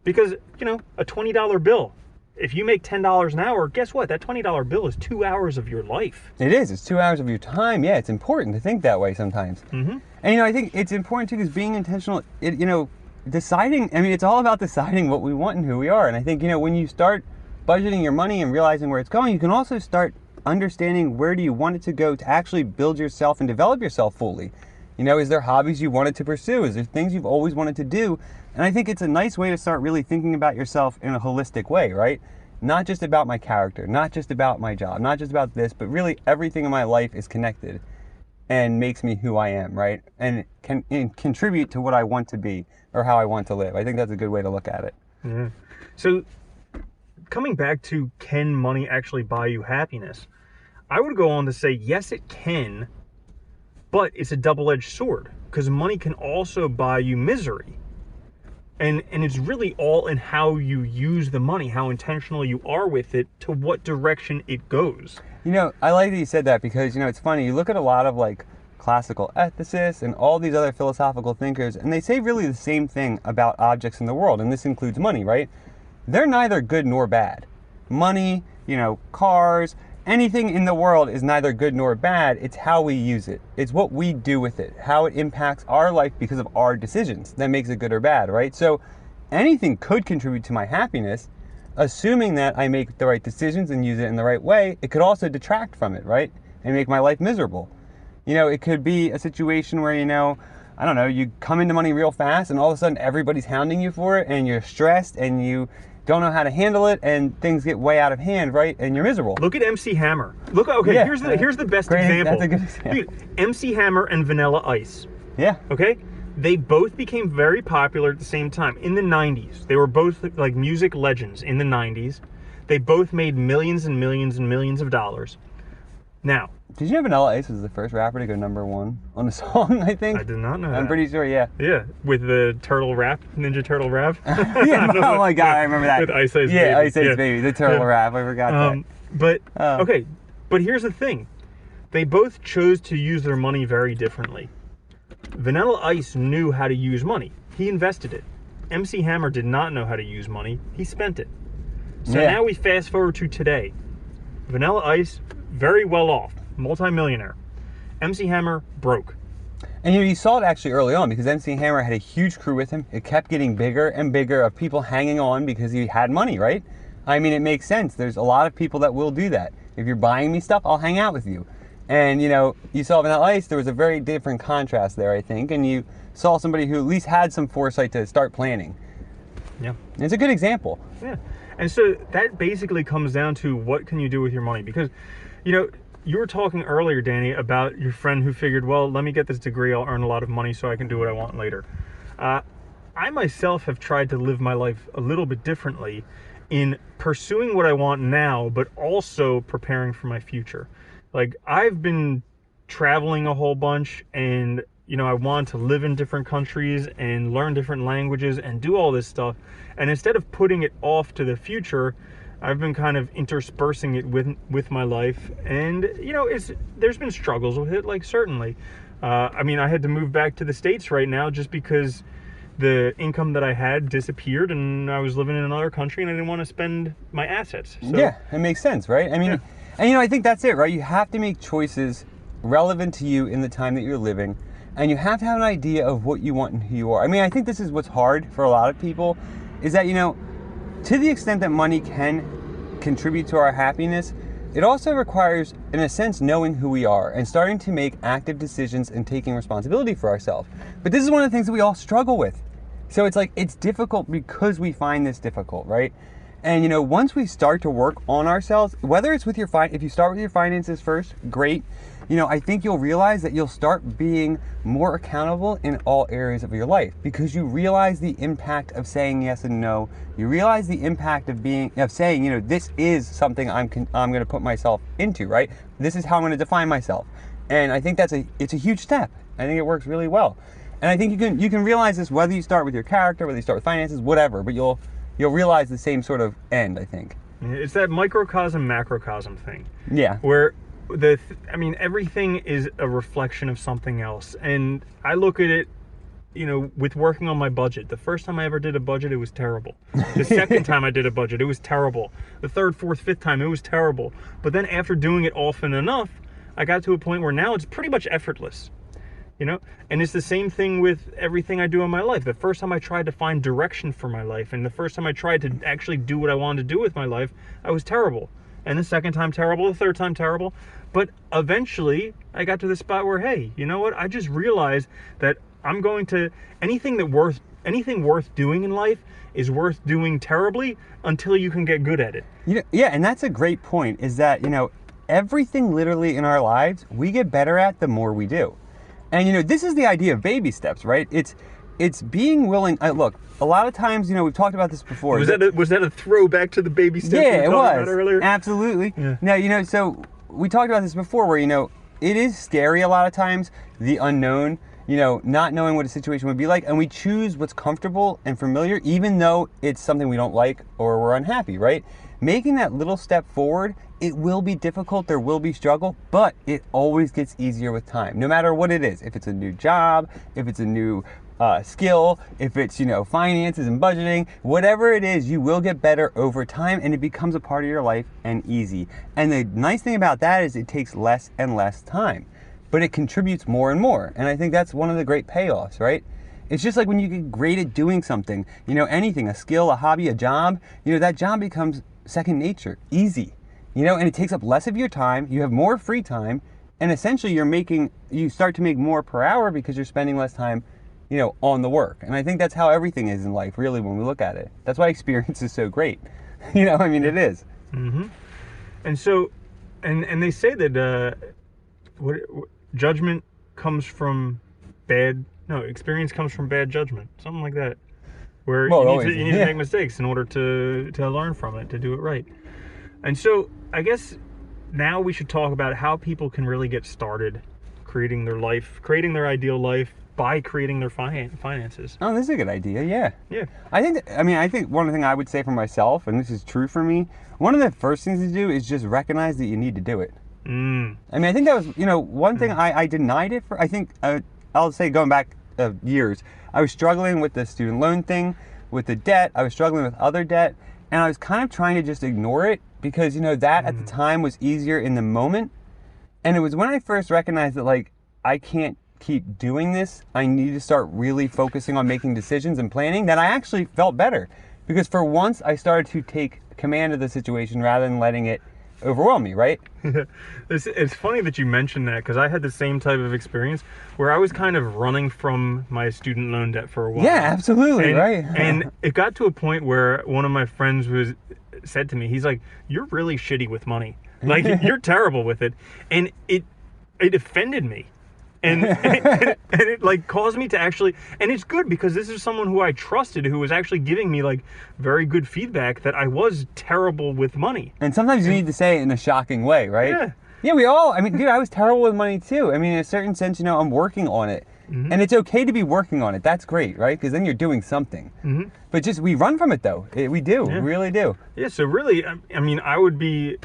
Because, you know, a $20 bill, if you make $10 an hour, guess what? That $20 bill is 2 hours of your life. It is. It's 2 hours of your time. Yeah, it's important to think that way sometimes. Mm-hmm. And, you know, I think it's important, too, because being intentional, you know, deciding, I mean, it's all about deciding what we want and who we are. And I think, you know, when you start budgeting your money and realizing where it's going, you can also start understanding where do you want it to go to actually build yourself and develop yourself fully. Is there hobbies you wanted to pursue? Is there things you've always wanted to do? And I think it's a nice way to start really thinking about yourself in a holistic way, right? Not just about my character, not just about my job, not just about this, but really everything in my life is connected and makes me who I am, right? And can contribute to what I want to be or how I want to live. I think that's a good way to look at it. Yeah. So coming back to, can money actually buy you happiness? I would go on to say, yes, it can, but it's a double-edged sword, because money can also buy you misery. And it's really all in how you use the money, how intentional you are with it, to what direction it goes. I like that you said that, because, it's funny. You look at a lot of like classical ethicists and all these other philosophical thinkers, and they say really the same thing about objects in the world, and this includes money, right? They're neither good nor bad. Money, cars, anything in the world is neither good nor bad. It's how we use it. It's what we do with it, how it impacts our life because of our decisions that makes it good or bad, right? So anything could contribute to my happiness, assuming that I make the right decisions and use it in the right way. It could also detract from it, right? And make my life miserable. It could be a situation where, I don't know, you come into money real fast and all of a sudden everybody's hounding you for it and you're stressed and you don't know how to handle it and things get way out of hand, right? And you're miserable. Look at MC Hammer. Here's the best example. That's a good example. Dude, MC Hammer and Vanilla Ice. Yeah. Okay? They both became very popular at the same time in the 90s. They were both like music legends in the 90s. They both made millions and millions and millions of dollars. Now, did you know Vanilla Ice was the first rapper to go #1 on a song, I think? I did not know that. I'm pretty sure, yeah. Yeah, with the turtle rap, Ninja Turtle rap. Yeah, oh my God, I remember that. With Ice Ice Baby. Yeah, Ice Ice Baby, the turtle rap, I forgot that. But, okay, but here's the thing. They both chose to use their money very differently. Vanilla Ice knew how to use money. He invested it. MC Hammer did not know how to use money. He spent it. So now we fast forward to today. Vanilla Ice, very well off, multi-millionaire. MC Hammer, broke. And you saw it actually early on, because MC Hammer had a huge crew with him. It kept getting bigger and bigger of people hanging on because he had money, right? I mean, it makes sense. There's a lot of people that will do that. If you're buying me stuff, I'll hang out with you. And, you saw Vanilla Ice, there was a very different contrast there, I think. And you saw somebody who at least had some foresight to start planning. Yeah. And it's a good example. Yeah. And so that basically comes down to, what can you do with your money? Because, you were talking earlier, Danny, about your friend who figured, well, let me get this degree, I'll earn a lot of money so I can do what I want later. I myself have tried to live my life a little bit differently in pursuing what I want now, but also preparing for my future. Like, I've been traveling a whole bunch, and, I want to live in different countries and learn different languages and do all this stuff. And instead of putting it off to the future, I've been kind of interspersing it with my life, and there's been struggles with it, like, certainly. I had to move back to the States right now just because the income that I had disappeared, and I was living in another country, and I didn't want to spend my assets. So, yeah, it makes sense, right? And I think that's it, right? You have to make choices relevant to you in the time that you're living, and you have to have an idea of what you want and who you are. I think this is what's hard for a lot of people, is that, to the extent that money can contribute to our happiness, it also requires, in a sense, knowing who we are and starting to make active decisions and taking responsibility for ourselves. But this is one of the things that we all struggle with. So it's like, it's difficult because we find this difficult, right? And once we start to work on ourselves, whether it's with if you start with your finances first, great. I think you'll realize that you'll start being more accountable in all areas of your life, because you realize the impact of saying yes and no. You realize the impact of saying, this is something I'm going to put myself into, right? This is how I'm going to define myself. And I think it's a huge step. I think it works really well. And I think you can realize this whether you start with your character, whether you start with finances, whatever, but you'll realize the same sort of end, I think. It's that microcosm, macrocosm thing. Yeah. Where everything is a reflection of something else. And I look at it, with working on my budget. The first time I ever did a budget, it was terrible. The second time I did a budget, it was terrible. The third, fourth, fifth time, it was terrible. But then after doing it often enough, I got to a point where now it's pretty much effortless. And it's the same thing with everything I do in my life. The first time I tried to find direction for my life, and the first time I tried to actually do what I wanted to do with my life, I was terrible. and the second time terrible, the third time terrible. But eventually I got to the spot where, hey, you know what? I just realized that I'm going to, anything worth doing in life is worth doing terribly until you can get good at it. Yeah, and that's a great point, is that, everything literally in our lives, we get better at the more we do. And, this is the idea of baby steps, right? It's being willing. Look, a lot of times, we've talked about this before. Was that a throwback to the baby steps yeah, we it talked was. about earlier? Absolutely. Yeah. Now, so we talked about this before where, it is scary a lot of times, the unknown, not knowing what a situation would be like. And we choose what's comfortable and familiar, even though it's something we don't like or we're unhappy, right? Making that little step forward, it will be difficult, there will be struggle, but it always gets easier with time, no matter what it is. If it's a new job, if it's a new skill, if it's, finances and budgeting, whatever it is, you will get better over time and it becomes a part of your life and easy. And the nice thing about that is it takes less and less time, but it contributes more and more. And I think that's one of the great payoffs, right? It's just like when you get great at doing something, anything, a skill, a hobby, a job, that job becomes second nature, easy, and it takes up less of your time, you have more free time, and essentially you start to make more per hour because you're spending less time, on the work. And I think that's how everything is in life, really, when we look at it. That's why experience is so great. It is. Mm-hmm. And so, and they say that judgment comes from experience comes from bad judgment, something like that. Where you need to make mistakes in order to learn from it, to do it right. And so I guess now we should talk about how people can really get started creating their ideal life by creating their finances. Oh, this is a good idea, yeah. Yeah. I think one thing I would say for myself, and this is true for me, one of the first things to do is just recognize that you need to do it. I think that was, one thing I denied it for. I think, I'll say going back years, I was struggling with the student loan thing, with the debt, I was struggling with other debt, and I was kind of trying to just ignore it because, that at the time was easier in the moment. And it was when I first recognized that, I can't keep doing this, I need to start really focusing on making decisions and planning, that I actually felt better. Because for once, I started to take command of the situation rather than letting it overwhelm me, right? It's funny that you mentioned that, because I had the same type of experience where I was kind of running from my student loan debt for a while. Yeah, absolutely, right. And it got to a point where one of my friends said to me, he's like, "You're really shitty with money. You're terrible with it." And it offended me. And it caused me to actually, and it's good because this is someone who I trusted, who was actually giving me very good feedback that I was terrible with money. And sometimes you need to say it in a shocking way, right? Yeah. Yeah, we all, dude, I was terrible with money too. In a certain sense, I'm working on it. Mm-hmm. And it's okay to be working on it. That's great, right? Because then you're doing something. Mm-hmm. But we run from it though. We do, we really do. Yeah, so really, I would be,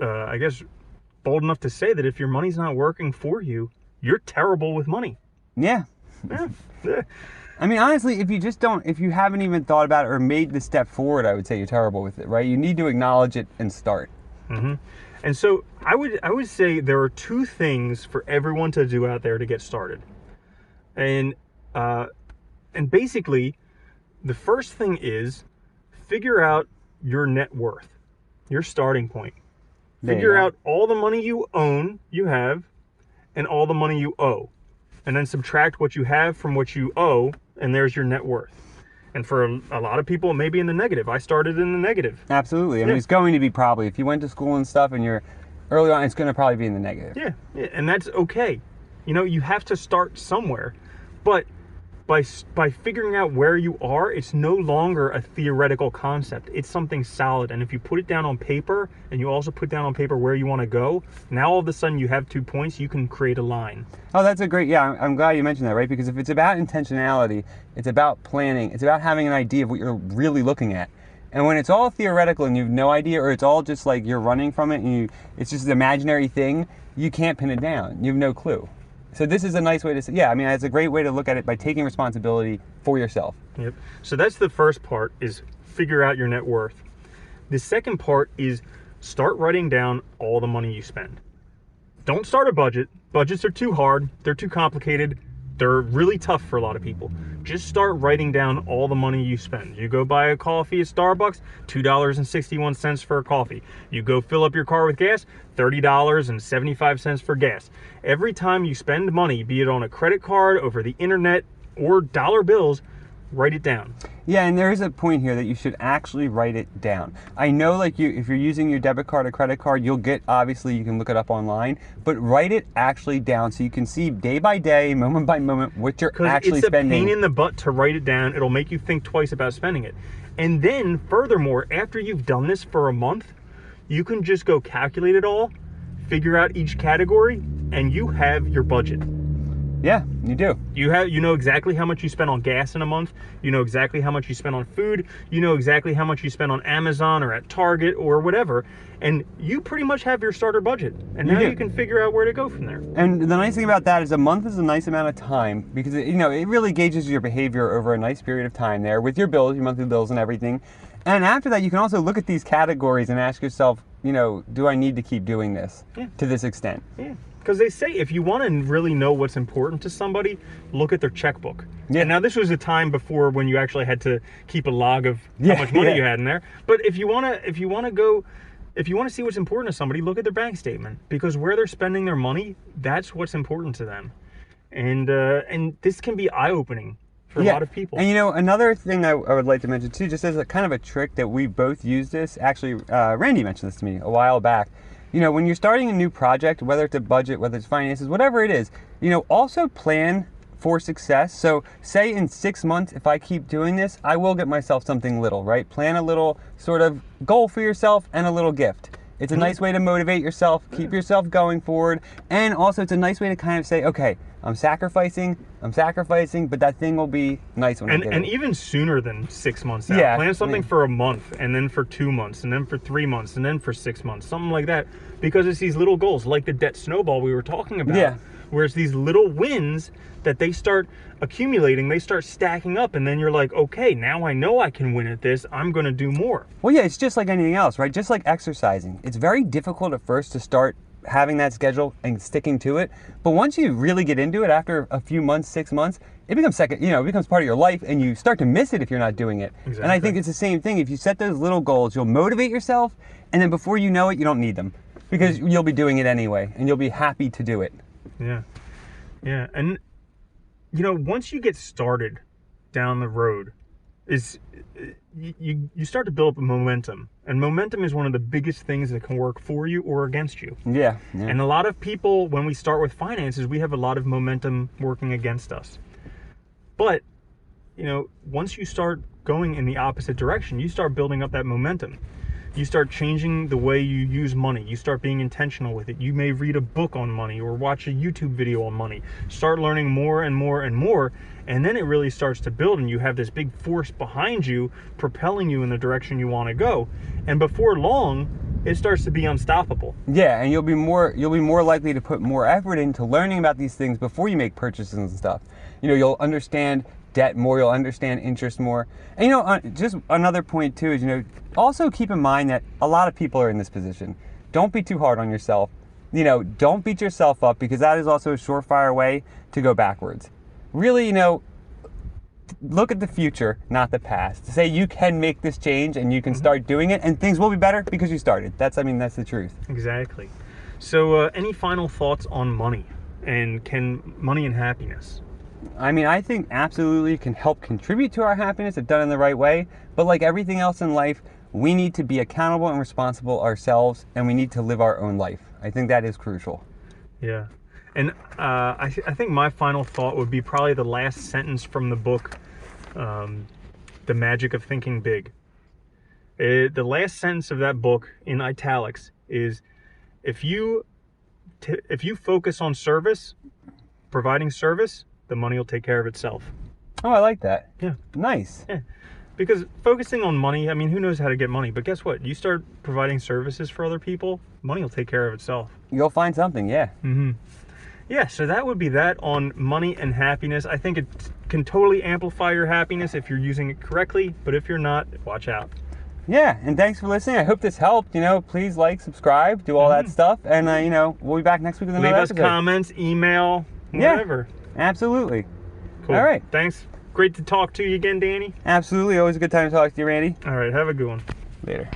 I guess, bold enough to say that if your money's not working for you, you're terrible with money. Yeah. Yeah. Honestly, if you haven't even thought about it or made the step forward, I would say you're terrible with it, right? You need to acknowledge it and start. Mm-hmm. And so I would say there are two things for everyone to do out there to get started. And basically, the first thing is figure out your net worth, your starting point. Figure out all the money you have, and all the money you owe, and then subtract what you have from what you owe, and there's your net worth. And for a lot of people, it may be in the negative. I started in the negative. Absolutely. It's going to be probably, if you went to school and stuff and you're early on, it's going to probably be in the negative. Yeah, and that's okay. You have to start somewhere, but by figuring out where you are, it's no longer a theoretical concept. It's something solid. And if you put it down on paper, and you also put down on paper where you want to go, now all of a sudden you have 2 points, you can create a line. Oh, that's I'm glad you mentioned that, right? Because if it's about intentionality, it's about planning, it's about having an idea of what you're really looking at. And when it's all theoretical and you have no idea, or it's all just you're running from it and it's just an imaginary thing, you can't pin it down. You have no clue. So this is a nice way to say, it's a great way to look at it by taking responsibility for yourself. Yep. So that's the first part, is figure out your net worth. The second part is start writing down all the money you spend. Don't start a budget. Budgets are too hard. They're too complicated. they're really tough for a lot of people. Just start writing down all the money you spend. You go buy a coffee at Starbucks, $2.61 for a coffee. You go fill up your car with gas, $30.75 for gas. Every time you spend money, be it on a credit card, over the internet, or dollar bills, write it down. Yeah, and there is a point here that you should actually write it down. I know, like, if you're using your debit card or credit card, you'll get, obviously you can look it up online, but write it actually down so you can see day by day, moment by moment, what you're actually spending. It's a pain in the butt to write it down. It'll make you think twice about spending it. And then, furthermore, after you've done this for a month, you can just go calculate it all, figure out each category, and you have your budget. Yeah, you do. You know exactly how much you spend on gas in a month. You know exactly how much you spend on food. You know exactly how much you spend on Amazon or at Target or whatever. And you pretty much have your starter budget. And now you can figure out where to go from there. And the nice thing about that is a month is a nice amount of time because it really gauges your behavior over a nice period of time there with your bills, your monthly bills and everything. And after that, you can also look at these categories and ask yourself, do I need to keep doing this to this extent? Yeah. Because they say if you want to really know what's important to somebody, look at their checkbook. Yeah. And now this was a time before when you actually had to keep a log of how much money you had in there. But if you want to see what's important to somebody, look at their bank statement, because where they're spending their money, that's what's important to them. And this can be eye-opening for a lot of people. And another thing I would like to mention too, just as a kind of a trick that we both used this. Actually, Randy mentioned this to me a while back. When you're starting a new project, whether it's a budget, whether it's finances, whatever it is, also plan for success. So say in 6 months, if I keep doing this, I will get myself something little, right? Plan a little sort of goal for yourself and a little gift. It's a nice way to motivate yourself, keep yourself going forward. And also it's a nice way to kind of say, okay, I'm sacrificing, but that thing will be nice when I get it. And even sooner than 6 months out. Yeah, Plan something for a month, and then for 2 months, and then for 3 months, and then for 6 months, something like that. Because it's these little goals, like the debt snowball we were talking about. Yeah. Where it's these little wins that they start accumulating, they start stacking up, and then you're like, okay, now I know I can win at this, I'm going to do more. Well, yeah, it's just like anything else, right? Just like exercising. It's very difficult at first to start having that schedule and sticking to it. But once you really get into it after a few months, 6 months, it becomes it becomes part of your life, and you start to miss it if you're not doing it. Exactly. And I think it's the same thing. If you set those little goals, you'll motivate yourself, and then before you know it, you don't need them because you'll be doing it anyway, and you'll be happy to do it. Yeah. Yeah. And, once you get started down the road, you start to build up a momentum, and momentum is one of the biggest things that can work for you or against you. Yeah. And a lot of people, when we start with finances, we have a lot of momentum working against us. But once you start going in the opposite direction, you start building up that momentum. You start changing the way you use money. You start being intentional with it. You may read a book on money or watch a YouTube video on money. Start learning more and more and more, and then it really starts to build, and you have this big force behind you propelling you in the direction you want to go. And before long, it starts to be unstoppable. Yeah, and you'll be more likely to put more effort into learning about these things before you make purchases and stuff. You'll understand debt more, you'll understand interest more. And just another point too is, also keep in mind that a lot of people are in this position. Don't be too hard on yourself. Don't beat yourself up, because that is also a surefire way to go backwards. Really, look at the future, not the past. Say you can make this change and you can start doing it, and things will be better because you started. That's the truth. Exactly. So any final thoughts on money, and can money and happiness? I think absolutely can help contribute to our happiness if done in the right way. But like everything else in life, we need to be accountable and responsible ourselves, and we need to live our own life. I think that is crucial. Yeah. And I think my final thought would be probably the last sentence from the book, The Magic of Thinking Big. The last sentence of that book in italics is, if you focus on service, providing service, the money will take care of itself. Oh, I like that. Yeah. Nice. Yeah. Because focusing on money, who knows how to get money? But guess what? You start providing services for other people, money will take care of itself. You'll find something, yeah. Mm-hmm. Yeah, so that would be that on money and happiness. I think it can totally amplify your happiness if you're using it correctly, but if you're not, watch out. Yeah, and thanks for listening. I hope this helped. Please like, subscribe, do all that stuff, and we'll be back next week with another episode. Leave us comments, email, whatever. Yeah. Absolutely. Cool. All right. Thanks. Great to talk to you again, Danny. Absolutely. Always a good time to talk to you, Randy. All right. Have a good one. Later.